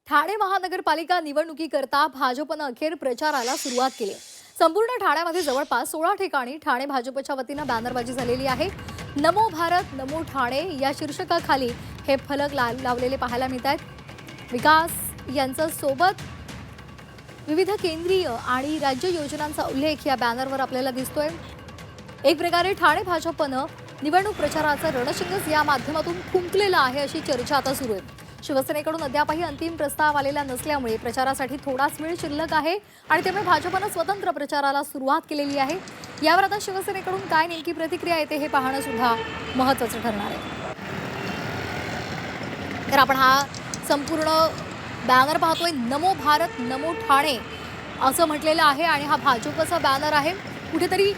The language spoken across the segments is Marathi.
ठाणे महानगरपालिका निवडणुकीकरता भाजपनं अखेर प्रचाराला सुरुवात केली। संपूर्ण ठाण्यामध्ये जवळपास 16 ठिकाणी ठाणे भाजपच्या वतीनं बॅनरबाजी झालेली आहे। नमो भारत नमो ठाणे या शीर्षकाखाली हे फलक लावलेले पाहायला मिळत आहेत। विकास यांच्या सोबत विविध केंद्रीय आणि राज्य योजनांचा उल्लेख या बॅनरवर आपल्याला दिसतोय। एक प्रकारे ठाणे भाजपनं निवडणूक प्रचाराचं रणशिंगच या माध्यमातून फुंकलेलं आहे अशी चर्चा आता सुरू आहे। शिवसेनेकडून अद्यापही अंतिम प्रस्ताव आलेला नसल्यामुळे प्रचारासाठी थोडाच वेळ शिल्लक आहे आणि त्यामुळे भाजपनं स्वतंत्र प्रचाराला सुरुवात केलेली आहे। यावर आता शिवसेनेकडून काय नेमकी प्रतिक्रिया येते हे पाहणं सुद्धा महत्त्वाचं ठरणार आहे। तर आपण हा संपूर्ण बॅनर पाहतोय, नमो भारत नमो ठाणे असं म्हटलेलं आहे आणि हा भाजपचा बॅनर आहे। कुठेतरी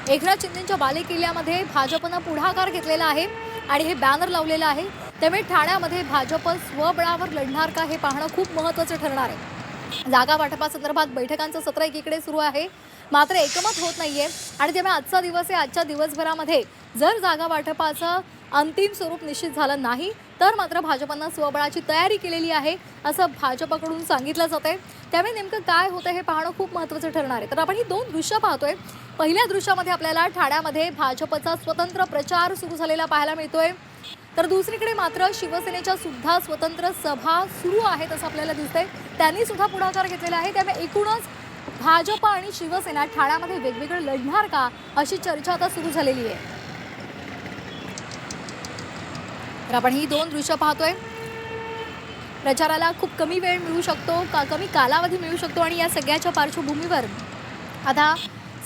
एकनाथ शिंदेंच्या बालेकिल्ल्यामध्ये भाजपनं पुढाकार घेतलेला आहे आणि हे बॅनर लावलेलं आहे। त्यामुळे ठाण्यामध्ये भाजप स्वबळावर लढणार का हे पाहणं खूप महत्त्वाचं ठरणार आहे। जागा वाटपासंदर्भात बैठकांचं सत्र एकीकडे सुरू आहे, मात्र एकमत होत नाहीये आणि त्यामुळे आजचा दिवस आहे। आजच्या दिवसभरामध्ये जर जागा वाटपाचं अंतिम स्वरूप निश्चित झालं नाही तर मात्र भाजपनं स्वबळाची तयारी केलेली आहे असं भाजपकडून सांगितलं जातंय। त्यामुळे नेमकं काय होतं हे पाहणं खूप महत्त्वाचं ठरणार आहे। तर आपण ही दोन दृश्य पाहतोय। पहिल्या दृश्यामध्ये आपल्याला ठाण्यामध्ये भाजपचा स्वतंत्र प्रचार सुरू झालेला पाहायला मिळतोय, तर दुसरीकडे मात्र शिवसेनेच्या सुद्धा स्वतंत्र सभा सुरू आहेत असं आपल्याला दिसतंय। त्यांनी सुद्धा पुढाकार घेतलेला आहे। त्यामुळे एकूणच भाजप आणि शिवसेना ठाण्यामध्ये वेगवेगळं लढणार का अशी चर्चा आता सुरू झालेली आहे। तर आपण ही दोन दृश्य पाहतोय। प्रचाराला खूप कमी वेळ मिळू शकतो का, कमी कालावधी मिळू शकतो आणि या सगळ्याच्या पार्श्वभूमीवर आता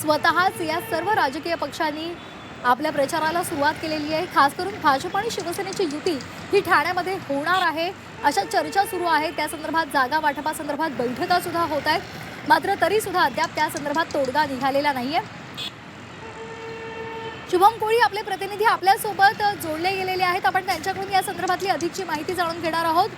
स्वतःच या सर्व राजकीय पक्षांनी आपल्या प्रचाराला सुरुवात केलेली आहे। खास करून भाजप आणि शिवसेनेची युती ही ठाण्यामध्ये होणार आहे अशा चर्चा सुरू आहे। त्या संदर्भात जागा वाटपासंदर्भात बैठका सुद्धा होत आहेत, मात्र तरी सुद्धा अद्याप त्या संदर्भात तोडगा निघालेला नाहीये। शुभम कोळी आपले प्रतिनिधी आपल्यासोबत जोडले गेलेले आहेत, आपण त्यांच्याकडून या संदर्भातली अधिकची माहिती जाणून घेणार आहोत।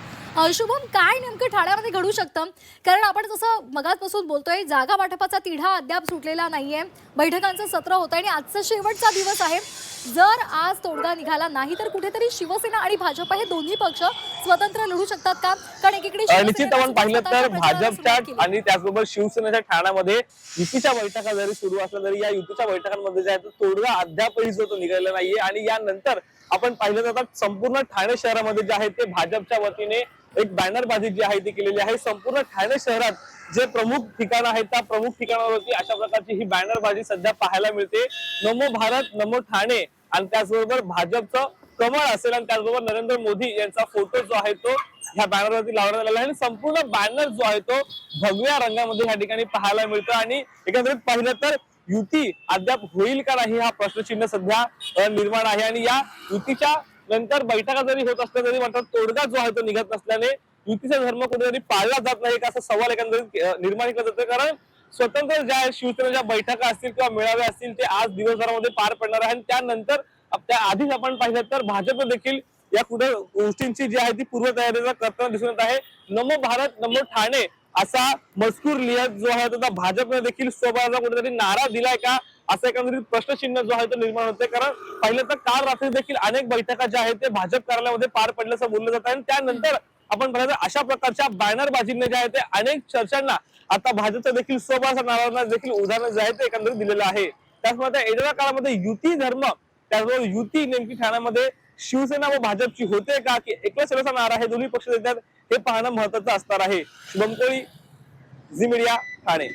शुभम, काय नेमकं ठाण्यामध्ये घडू शकतं? कारण आपण जसं मगाचपासून बोलतोय, जागा वाटपाचा तिढा अद्याप सुटलेला नाहीये, बैठकांचं सत्र होतं आणि आजचा शेवटचा दिवस आहे। जर आज तोडगा निघाला नाही तर कुठेतरी शिवसेना आणि भाजप हे दोन्ही पक्ष स्वतंत्र लढू शकतात का? कारण एकीकडे निश्चित आपण पाहिलं तर भाजपच्या आणि त्याचबरोबर शिवसेनेच्या ठाण्यामध्ये युतीच्या बैठका जरी सुरू असल्या तरी या युतीच्या बैठकांमध्ये जे आहे तोडगा अद्यापही जो तो निघालेला नाहीये आणि यानंतर आपण पाहिलं तर संपूर्ण ठाणे शहरामध्ये जे आहे ते भाजपच्या वतीने एक बॅनरबाजी जी आहे ती केलेली आहे। संपूर्ण ठाणे शहरात जे प्रमुख ठिकाण आहेत त्या प्रमुख ठिकाणावरती अशा प्रकारची ही बॅनरबाजी सध्या पाहायला मिळते। नमो भारत नमो ठाणे आणि त्याचबरोबर भाजपचं कमळ असेल आणि त्याचबरोबर नरेंद्र मोदी यांचा फोटो जो आहे तो ह्या बॅनरवरती लावण्यात आलेला आहे आणि संपूर्ण बॅनर जो आहे तो भगव्या रंगामध्ये या ठिकाणी पाहायला मिळतो आणि एकंदरीत पाहिलं तर युती अद्याप होईल का नाही हा प्रश्नचिन्ह सध्या निर्माण आहे आणि या युतीच्या नंतर बैठका जरी होत असल्या तरी मात्र तोडगा जो आहे तो निघत नसल्याने युतीचा धर्म कुठेतरी पाळला जात नाही का असा सवाल एकंदरीत निर्माण केला जातो। कारण स्वतंत्र ज्या शिवसेनेच्या बैठका असतील किंवा मेळावे असतील ते आज दिवसभरामध्ये पार पडणार आहे आणि त्यानंतर त्या आधीच आपण पाहिलं तर भाजप देखील या कुठे गोष्टींची जी आहे ती पूर्वतयारीचा करताना दिसून येत आहे। नमो भारत नमो ठाणे असा मजकूर लिहित जो आहे तो भाजपने देखील स्वबळाचा कुठेतरी नारा दिलाय का असं एकंदरीत प्रश्नचिन्ह जो आहे तो निर्माण होते। कारण पाहिलं तर काल रात्री देखील अनेक बैठका ज्या आहेत ते भाजप कार्यालयामध्ये पार पडल्याचं बोललं जात आहे आणि त्यानंतर आपण पाहिलं अशा प्रकारच्या बॅनरबाजीने जे आहे ते अनेक चर्चांना आता भाजपचा देखील स्वबळाचा नारा देखील उदाहरण जे आहे ते एकंदरीत दिलेलं आहे। त्याचमुळे येणाऱ्या काळामध्ये युती धर्म त्याचबरोबर युती नेमकी ठाण्यामध्ये शिवसेना व भाजपची होते का की एकच सेनेचा नारा हे दोन्ही पक्ष देतात हे पाहणं महत्त्वाचं असणार आहे। शुभम कोळी, झी मीडिया, ठाणे।